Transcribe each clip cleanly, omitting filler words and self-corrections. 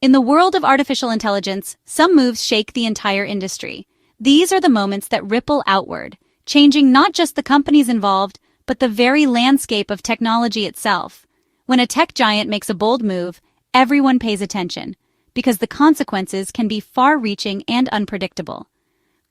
In the world of artificial intelligence, some moves shake the entire industry. These are the moments that ripple outward, changing not just the companies involved, but the very landscape of technology itself. When a tech giant makes a bold move, everyone pays attention, because the consequences can be far-reaching and unpredictable.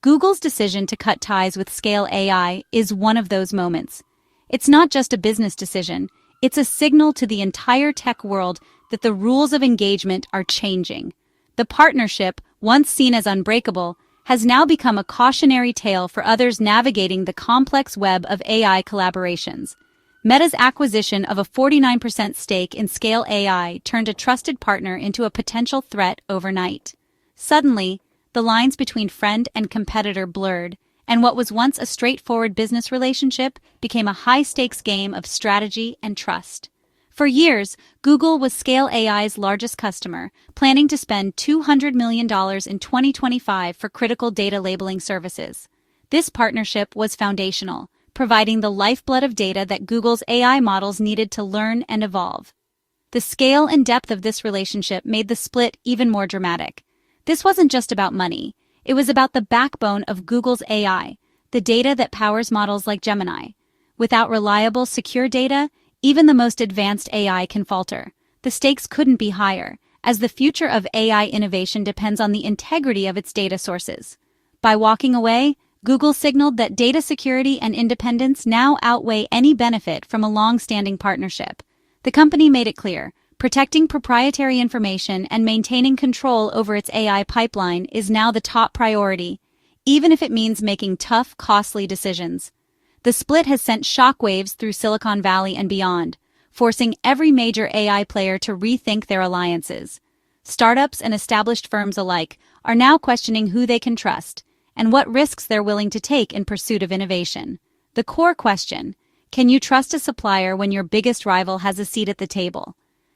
Google's decision to cut ties with ScaleAI is one of those moments. It's not just a business decision, it's a signal to the entire tech world that the rules of engagement are changing. The partnership, once seen as unbreakable, has now become a cautionary tale for others navigating the complex web of AI collaborations. Meta's acquisition of a 49% stake in ScaleAI turned a trusted partner into a potential threat overnight. Suddenly, the lines between friend and competitor blurred, and what was once a straightforward business relationship became a high-stakes game of strategy and trust. For years, Google was ScaleAI's largest customer, planning to spend $200 million in 2025 for critical data labeling services. This partnership was foundational, providing the lifeblood of data that Google's AI models needed to learn and evolve. The scale and depth of this relationship made the split even more dramatic. This wasn't just about money. It was about the backbone of Google's AI, the data that powers models like Gemini. Without reliable, secure data, even the most advanced AI can falter. The stakes couldn't be higher, as the future of AI innovation depends on the integrity of its data sources. By walking away, Google signaled that data security and independence now outweigh any benefit from a long-standing partnership. The company made it clear, protecting proprietary information and maintaining control over its AI pipeline is now the top priority, even if it means making tough, costly decisions. The split has sent shockwaves through Silicon Valley and beyond, forcing every major AI player to rethink their alliances. Startups and established firms alike are now questioning who they can trust and what risks they're willing to take in pursuit of innovation. The core question: can you trust a supplier when your biggest rival has a seat at the table?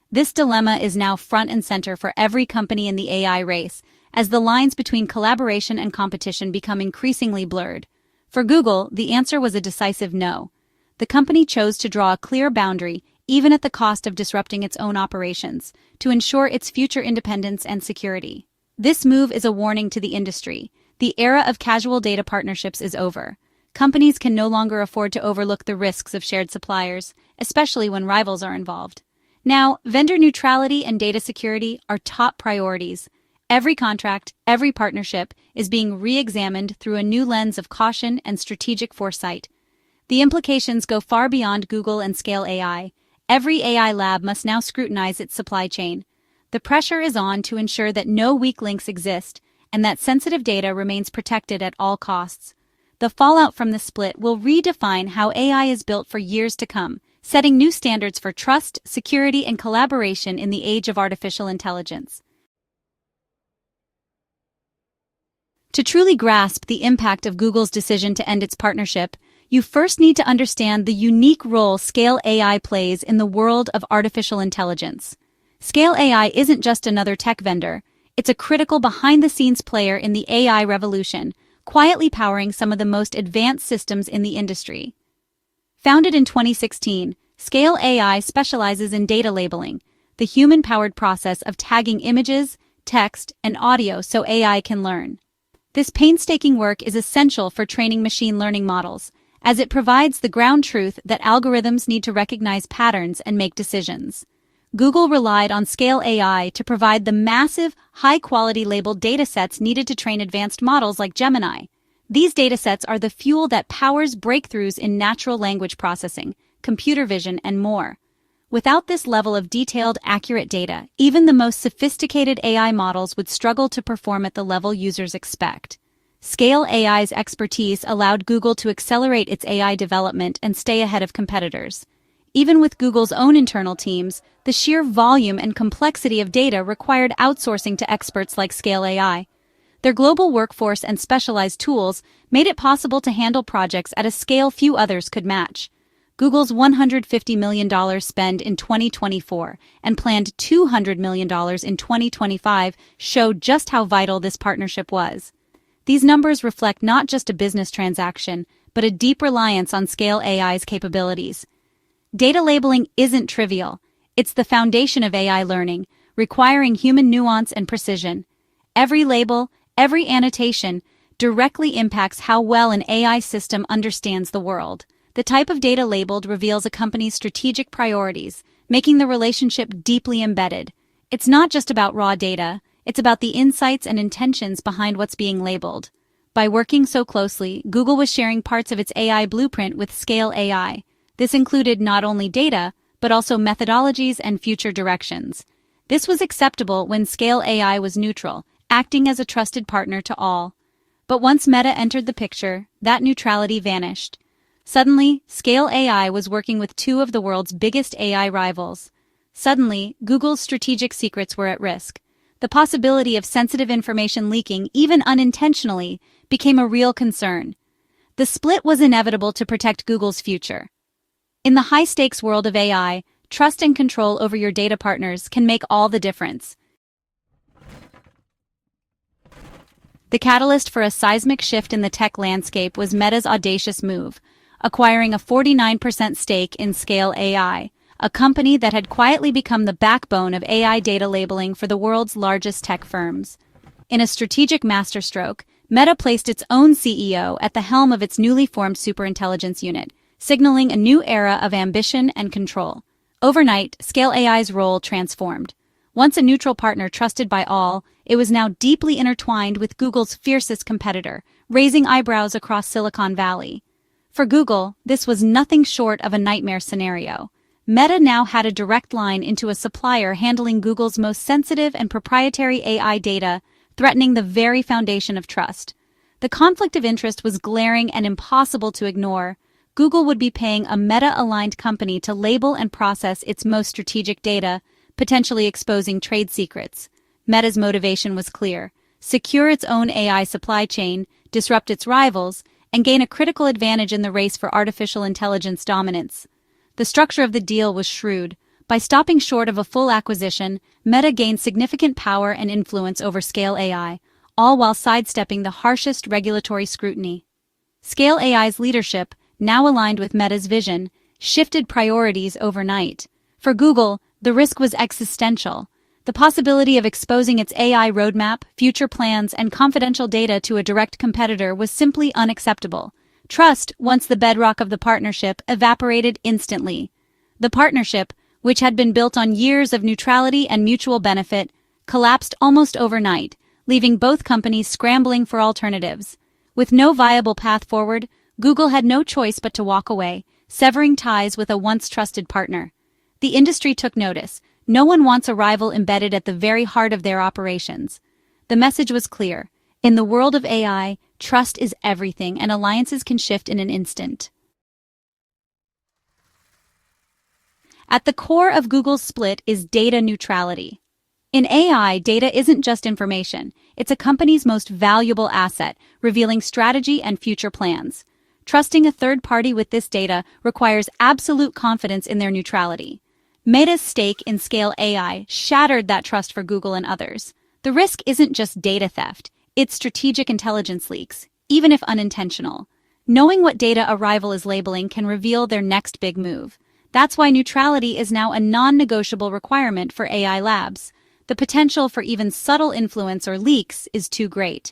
This dilemma is now front and center for every company in the AI race, as the lines between collaboration and competition become increasingly blurred. For Google, the answer was a decisive no. The company chose to draw a clear boundary, even at the cost of disrupting its own operations, to ensure its future independence and security. This move is a warning to the industry. The era of casual data partnerships is over. Companies can no longer afford to overlook the risks of shared suppliers, especially when rivals are involved. Now, vendor neutrality and data security are top priorities. Every contract, every partnership is being re-examined through a new lens of caution and strategic foresight. The implications go far beyond Google and ScaleAI. Every AI lab must now scrutinize its supply chain. The pressure is on to ensure that no weak links exist and that sensitive data remains protected at all costs. The fallout from the split will redefine how AI is built for years to come, setting new standards for trust, security, and collaboration in the age of artificial intelligence. To truly grasp the impact of Google's decision to end its partnership, you first need to understand the unique role ScaleAI plays in the world of artificial intelligence. ScaleAI isn't just another tech vendor, it's a critical behind-the-scenes player in the AI revolution, quietly powering some of the most advanced systems in the industry. Founded in 2016, ScaleAI specializes in data labeling, the human-powered process of tagging images, text, and audio so AI can learn. This painstaking work is essential for training machine learning models, as it provides the ground truth that algorithms need to recognize patterns and make decisions. Google relied on ScaleAI to provide the massive, high-quality labeled datasets needed to train advanced models like Gemini. These datasets are the fuel that powers breakthroughs in natural language processing, computer vision, and more. Without this level of detailed, accurate data, even the most sophisticated AI models would struggle to perform at the level users expect. ScaleAI's expertise allowed Google to accelerate its AI development and stay ahead of competitors. Even with Google's own internal teams, the sheer volume and complexity of data required outsourcing to experts like ScaleAI. Their global workforce and specialized tools made it possible to handle projects at a scale few others could match. Google's $150 million spend in 2024 and planned $200 million in 2025 showed just how vital this partnership was. These numbers reflect not just a business transaction, but a deep reliance on ScaleAI's capabilities. Data labeling isn't trivial. It's the foundation of AI learning, requiring human nuance and precision. Every label, every annotation, directly impacts how well an AI system understands the world. The type of data labeled reveals a company's strategic priorities, making the relationship deeply embedded. It's not just about raw data, it's about the insights and intentions behind what's being labeled. By working so closely, Google was sharing parts of its AI blueprint with ScaleAI. This included not only data, but also methodologies and future directions. This was acceptable when ScaleAI was neutral, acting as a trusted partner to all. But once Meta entered the picture, that neutrality vanished. Suddenly, ScaleAI was working with two of the world's biggest AI rivals. Suddenly, Google's strategic secrets were at risk. The possibility of sensitive information leaking, even unintentionally, became a real concern. The split was inevitable to protect Google's future. In the high-stakes world of AI, trust and control over your data partners can make all the difference. The catalyst for a seismic shift in the tech landscape was Meta's audacious move, acquiring a 49% stake in ScaleAI, a company that had quietly become the backbone of AI data labeling for the world's largest tech firms. In a strategic masterstroke, Meta placed its own CEO at the helm of its newly formed superintelligence unit, signaling a new era of ambition and control. Overnight, ScaleAI's role transformed. Once a neutral partner trusted by all, it was now deeply intertwined with Google's fiercest competitor, raising eyebrows across Silicon Valley. For Google, this was nothing short of a nightmare scenario. Meta now had a direct line into a supplier handling Google's most sensitive and proprietary AI data, threatening the very foundation of trust. The conflict of interest was glaring and impossible to ignore. Google would be paying a Meta-aligned company to label and process its most strategic data, potentially exposing trade secrets. Meta's motivation was clear: secure its own AI supply chain, disrupt its rivals, and gain a critical advantage in the race for artificial intelligence dominance. The structure of the deal was shrewd. By stopping short of a full acquisition, Meta gained significant power and influence over ScaleAI, all while sidestepping the harshest regulatory scrutiny. ScaleAI's leadership, now aligned with Meta's vision, shifted priorities overnight. For Google, the risk was existential. The possibility of exposing its AI roadmap, future plans, and confidential data to a direct competitor was simply unacceptable. Trust, once the bedrock of the partnership, evaporated instantly. The partnership, which had been built on years of neutrality and mutual benefit, collapsed almost overnight, leaving both companies scrambling for alternatives. With no viable path forward, Google had no choice but to walk away, severing ties with a once-trusted partner. The industry took notice. No one wants a rival embedded at the very heart of their operations. The message was clear. In the world of AI, trust is everything, and alliances can shift in an instant. At the core of Google's split is data neutrality. In AI, data isn't just information. It's a company's most valuable asset, revealing strategy and future plans. Trusting a third party with this data requires absolute confidence in their neutrality. Meta's stake in ScaleAI shattered that trust for Google and others. The risk isn't just data theft, it's strategic intelligence leaks, even if unintentional. Knowing what data a rival is labeling can reveal their next big move. That's why neutrality is now a non-negotiable requirement for AI labs. The potential for even subtle influence or leaks is too great.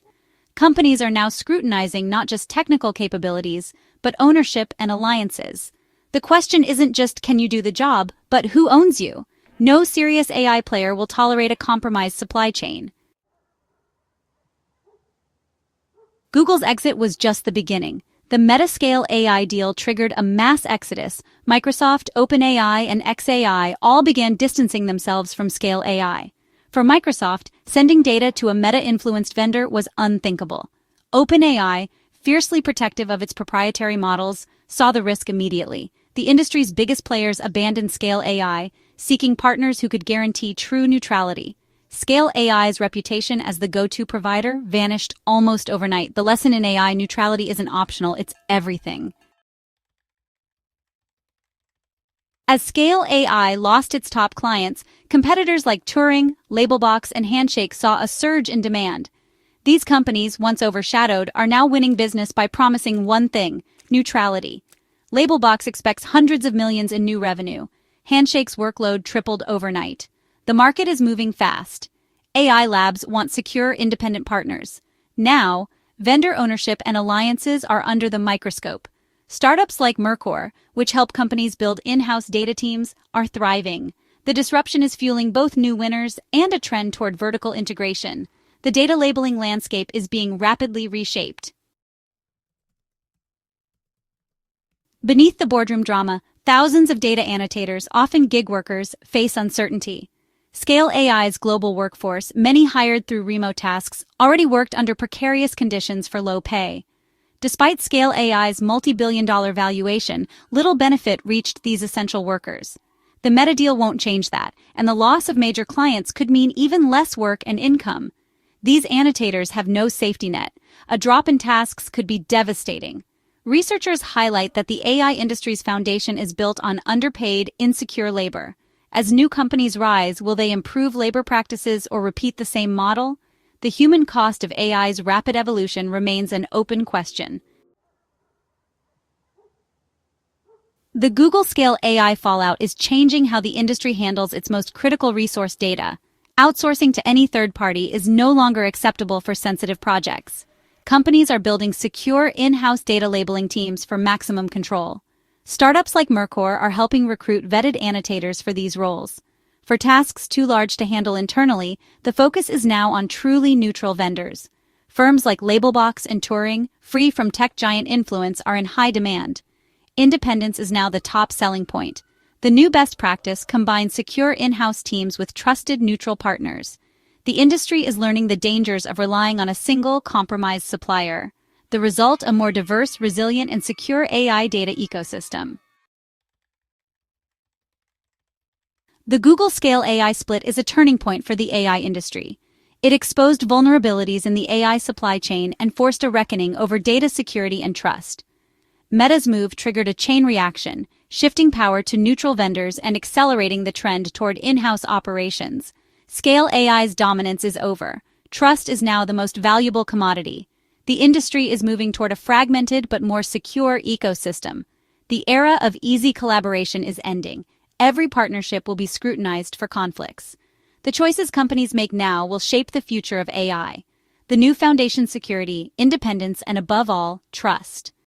Companies are now scrutinizing not just technical capabilities, but ownership and alliances. The question isn't just can you do the job, but who owns you? No serious AI player will tolerate a compromised supply chain. Google's exit was just the beginning. The Meta ScaleAI deal triggered a mass exodus. Microsoft, OpenAI, and xAI all began distancing themselves from ScaleAI. For Microsoft, sending data to a Meta-influenced vendor was unthinkable. OpenAI, fiercely protective of its proprietary models, saw the risk immediately. The industry's biggest players abandoned ScaleAI, seeking partners who could guarantee true neutrality. ScaleAI's reputation as the go-to provider vanished almost overnight. The lesson in AI: neutrality isn't optional, it's everything. As ScaleAI lost its top clients, competitors like Turing, Labelbox, and Handshake saw a surge in demand. These companies, once overshadowed, are now winning business by promising one thing: neutrality. Labelbox expects hundreds of millions in new revenue. Handshake's workload tripled overnight. The market is moving fast. AI labs want secure, independent partners. Now, vendor ownership and alliances are under the microscope. Startups like Mercor, which help companies build in-house data teams, are thriving. The disruption is fueling both new winners and a trend toward vertical integration. The data labeling landscape is being rapidly reshaped. Beneath the boardroom drama, thousands of data annotators, often gig workers, face uncertainty. ScaleAI's global workforce, many hired through remote tasks, already worked under precarious conditions for low pay. Despite ScaleAI's multi-billion-dollar valuation, little benefit reached these essential workers. The Meta deal won't change that, and the loss of major clients could mean even less work and income. These annotators have no safety net. A drop in tasks could be devastating. Researchers highlight that the AI industry's foundation is built on underpaid, insecure labor. As new companies rise, will they improve labor practices or repeat the same model? The human cost of AI's rapid evolution remains an open question. The Google ScaleAI fallout is changing how the industry handles its most critical resource data. Outsourcing to any third party is no longer acceptable for sensitive projects. Companies are building secure in-house data labeling teams for maximum control. Startups like Mercor are helping recruit vetted annotators for these roles. For tasks too large to handle internally, the focus is now on truly neutral vendors. Firms like Labelbox and Turing, free from tech giant influence, are in high demand. Independence is now the top selling point. The new best practice combines secure in-house teams with trusted neutral partners. The industry is learning the dangers of relying on a single, compromised supplier. The result, a more diverse, resilient, and secure AI data ecosystem. The Google ScaleAI split is a turning point for the AI industry. It exposed vulnerabilities in the AI supply chain and forced a reckoning over data security and trust. Meta's move triggered a chain reaction, shifting power to neutral vendors and accelerating the trend toward in-house operations. ScaleAI's dominance is over. Trust is now the most valuable commodity. The industry is moving toward a fragmented but more secure ecosystem. The era of easy collaboration is ending. Every partnership will be scrutinized for conflicts. The choices companies make now will shape the future of AI. The new foundation: security, independence, and above all, trust.